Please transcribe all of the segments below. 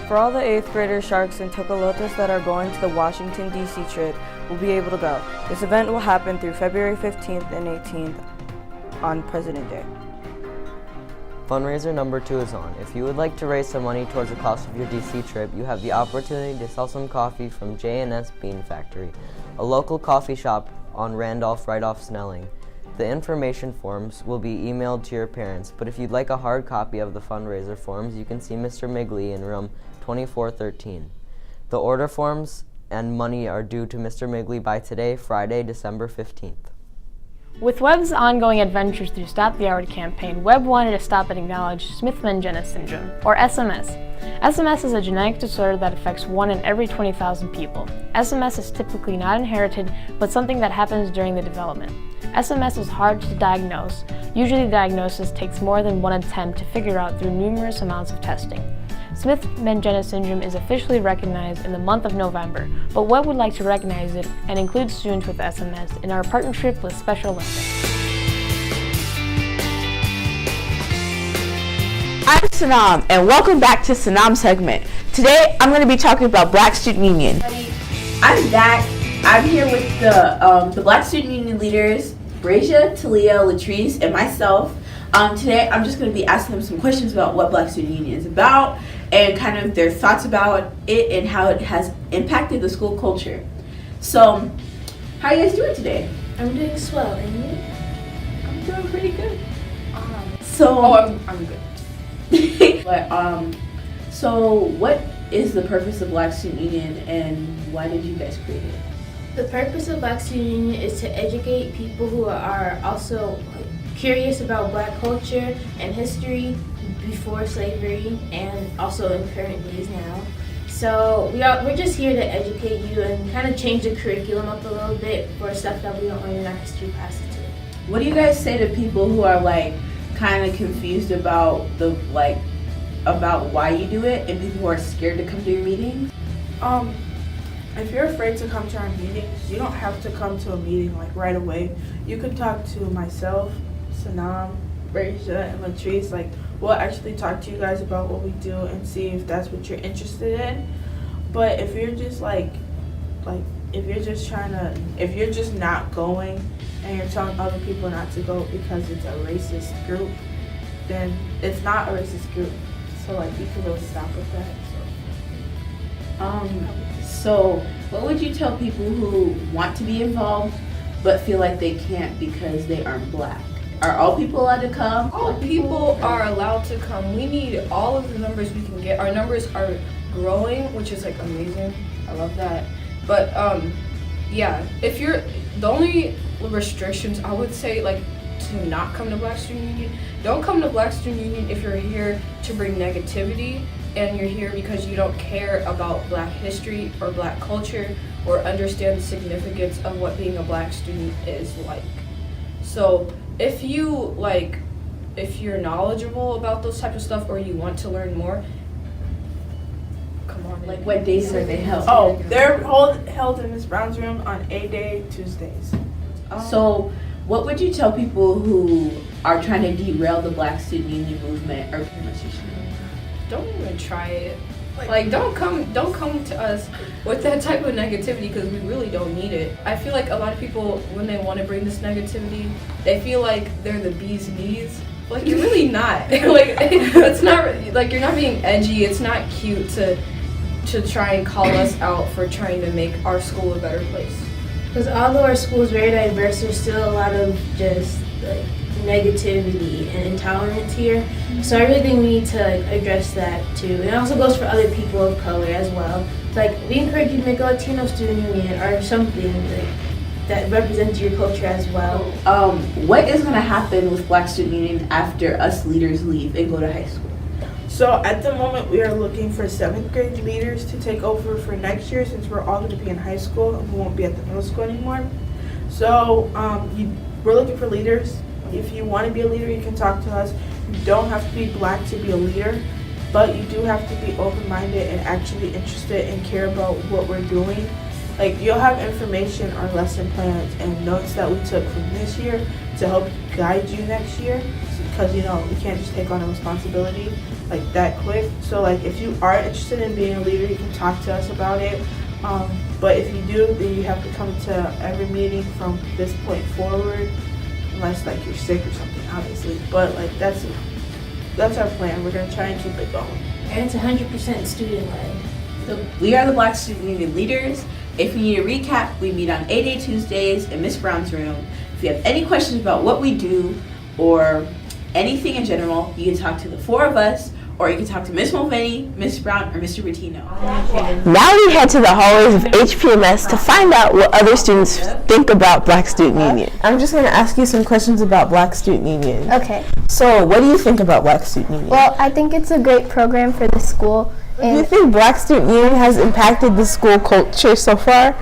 For all the 8th graders, sharks, and tokolotas that are going to the Washington, D.C. trip will be able to go. This event will happen through February 15th and 18th on President Day. Fundraiser number 2 is on. If you would like to raise some money towards the cost of your DC trip, you have the opportunity to sell some coffee from J&S Bean Factory, a local coffee shop on Randolph right off Snelling. The information forms will be emailed to your parents, but if you'd like a hard copy of the fundraiser forms, you can see Mr. Migley in room 2413. The order forms and money are due to Mr. Migley by today, Friday, December 15th. With Webb's ongoing adventures through Stop the Howard campaign, Webb wanted to stop and acknowledge Smith-Magenis syndrome, or SMS. SMS is a genetic disorder that affects 1 in every 20,000 people. SMS is typically not inherited, but something that happens during the development. SMS is hard to diagnose. Usually the diagnosis takes more than one attempt to figure out through numerous amounts of testing. Smith-Magenis syndrome is officially recognized in the month of November, but Webb would like to recognize it and include students with SMS in our partnership with Special Olympics. I'm Sanam, and welcome back to Sanam segment. Today, I'm going to be talking about Black Student Union. I'm Dak. I'm here with the Black Student Union leaders, Brasia, Talia, Latrice, and myself. Today, I'm just going to be asking them some questions about what Black Student Union is about and kind of their thoughts about it and how it has impacted the school culture. So, how are you guys doing today? I'm doing swell, and you? I'm doing pretty good. I'm good. But so what is the purpose of Black Student Union and why did you guys create it? The purpose of Black Student Union is to educate people who are also curious about Black culture and history before slavery and also in current days now. So we're just here to educate you and kind of change the curriculum up a little bit for stuff that we don't learn in our history classes too. What do you guys say to people who are like kind of confused about about why you do it and people who are scared to come to your meetings? If you're afraid to come to our meetings, you don't have to come to a meeting like right away. You could talk to myself, Sanam, Brasia, and Latrice. We'll actually talk to you guys about what we do and see if that's what you're interested in. But if you're just if you're just not going and you're telling other people not to go because it's a racist group, then it's not a racist group. So you can really stop with that. So what would you tell people who want to be involved but feel like they can't because they aren't Black? Are all people allowed to come? All people are allowed to come. We need all of the numbers we can get. Our numbers are growing, which is amazing. I love that. But yeah, if you're the only restrictions I would say to not come to Black Student Union. Don't come to Black Student Union if you're here to bring negativity and you're here because you don't care about Black history or Black culture or understand the significance of what being a Black student is like. So if you're knowledgeable about those types of stuff or you want to learn more, come on. What days are they held? Oh, they're held in Ms. Brown's room on A-Day, Tuesdays. So what would you tell people who are trying to derail the Black Student Union movement or pretty much don't even try it. Don't come to us with that type of negativity because we really don't need it. I feel like a lot of people, when they want to bring this negativity, they feel like they're the bee's knees. You're really not. It's not you're not being edgy. It's not cute to try and call us out for trying to make our school a better place. Because although our school is very diverse, there's still a lot of just negativity and intolerance here. So I really think we need to address that too. And it also goes for other people of color as well. We encourage you to make a Latino student union or something that represents your culture as well. What is going to happen with Black Student Union after us leaders leave and go to high school? So at the moment, we are looking for 7th grade leaders to take over for next year since we're all going to be in high school and we won't be at the middle school anymore. So we're looking for leaders. If you want to be a leader, you can talk to us. You don't have to be Black to be a leader, but you do have to be open-minded and actually interested and care about what we're doing. You'll have information on lesson plans and notes that we took from this year to help guide you next year. because we can't just take on a responsibility like that quick. So like if you are interested in being a leader, you can talk to us about it. But if you do, then you have to come to every meeting from this point forward, unless like you're sick or something, obviously. But like that's our plan. We're gonna try and keep it going. And it's 100% student-led. So we are the Black Student Union leaders. If you need a recap, we meet on 8A Tuesdays in Miss Brown's room. If you have any questions about what we do or anything in general, you can talk to the four of us, or you can talk to Miss Mulvaney, Miss Brown, or Mr. Bettino. Now we head to the hallways of HPMS to find out what other students think about Black Student Union. I'm just going to ask you some questions about Black Student Union. Okay. So, what do you think about Black Student Union? Well, I think it's a great program for the school. Do you think Black Student Union has impacted the school culture so far?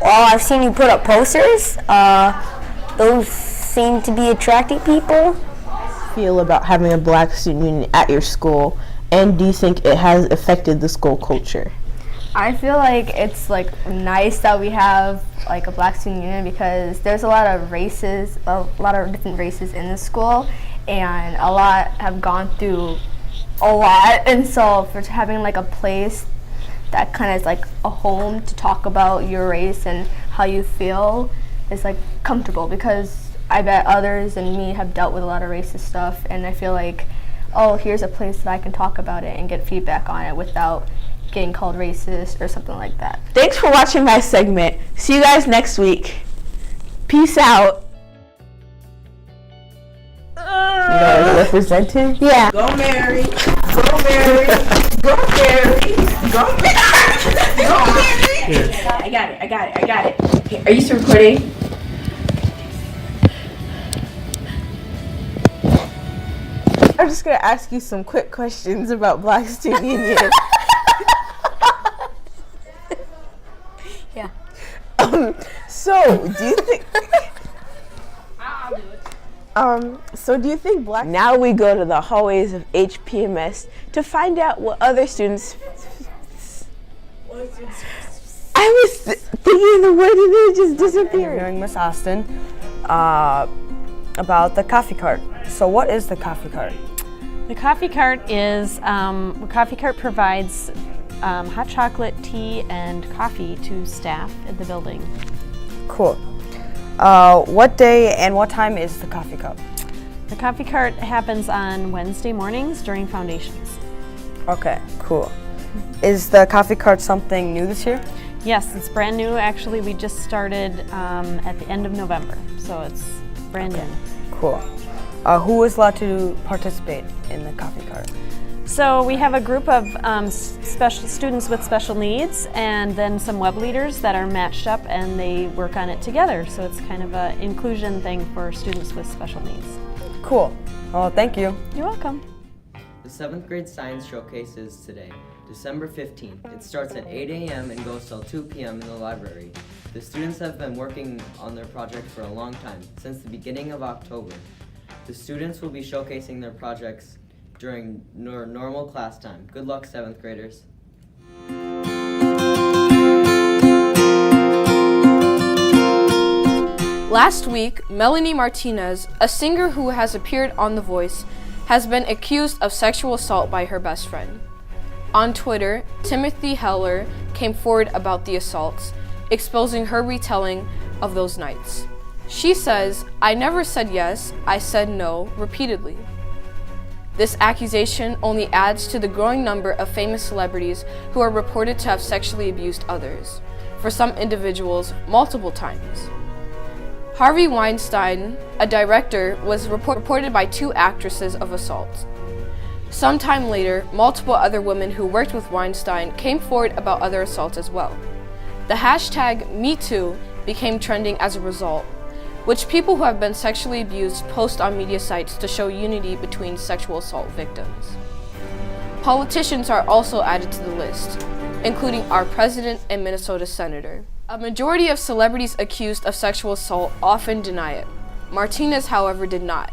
Well, I've seen you put up posters. Those seem to be attracting people. Feel about having a Black Student Union at your school, and do you think it has affected the school culture? I feel like it's like nice that we have like a Black Student Union because there's a lot of different races in the school, and a lot have gone through a lot, and so for having like a place that kind of is like a home to talk about your race and how you feel is like comfortable, because I bet others and me have dealt with a lot of racist stuff, and I feel like, oh, here's a place that I can talk about it and get feedback on it without getting called racist or something like that. Thanks for watching my segment. See you guys next week. Peace out. You guys representing? Yeah. Go Mary, go Mary, go Mary, go Mary, go Mary. I got it. Okay, are you still recording? I'm just going to ask you some quick questions about Black Student Union. Yeah. So, do you think... I'll do it. So do you think Black... Now we go to the hallways of HPMS to find out what other students... I was thinking the word and it just disappeared. Interviewing Miss Austin about the coffee cart. So what is the coffee cart? The coffee cart is, the coffee cart provides hot chocolate, tea, and coffee to staff at the building. Cool. What day and what time is the coffee cup? The coffee cart happens on Wednesday mornings during foundations. Okay, cool. Is the coffee cart something new this year? Yes, it's brand new. Actually, we just started at the end of November, so it's brand new. Cool. Who is allowed to participate in the coffee cart? So we have a group of special students with special needs, and then some web leaders that are matched up, and they work on it together. So it's kind of an inclusion thing for students with special needs. Cool. Well, thank you. You're welcome. The 7th grade science showcase is today, December 15th. It starts at 8 a.m. and goes till 2 p.m. in the library. The students have been working on their project for a long time, since the beginning of October. The students will be showcasing their projects during normal class time. Good luck, 7th graders. Last week, Melanie Martinez, a singer who has appeared on The Voice, has been accused of sexual assault by her best friend. On Twitter, Timothy Heller came forward about the assaults, exposing her retelling of those nights. She says, "I never said yes, I said no," repeatedly. This accusation only adds to the growing number of famous celebrities who are reported to have sexually abused others, for some individuals, multiple times. Harvey Weinstein, a director, was reported by 2 actresses of assault. Sometime later, multiple other women who worked with Weinstein came forward about other assaults as well. The hashtag #MeToo became trending as a result, which people who have been sexually abused post on media sites to show unity between sexual assault victims. Politicians are also added to the list, including our president and Minnesota senator. A majority of celebrities accused of sexual assault often deny it. Martinez, however, did not.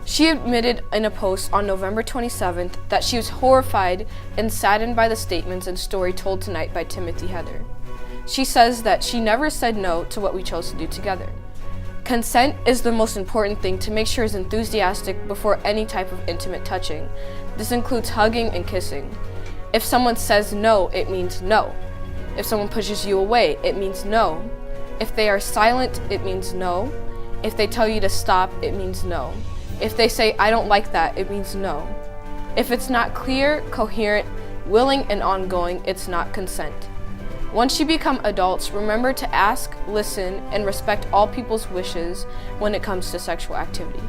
She admitted in a post on November 27th that she was horrified and saddened by the statements and story told tonight by Timothy Heather. She says that she never said no to what we chose to do together. Consent is the most important thing to make sure is enthusiastic before any type of intimate touching. This includes hugging and kissing. If someone says no, it means no. If someone pushes you away, it means no. If they are silent, it means no. If they tell you to stop, it means no. If they say, I don't like that, it means no. If it's not clear, coherent, willing, and ongoing, it's not consent. Once you become adults, remember to ask, listen, and respect all people's wishes when it comes to sexual activity.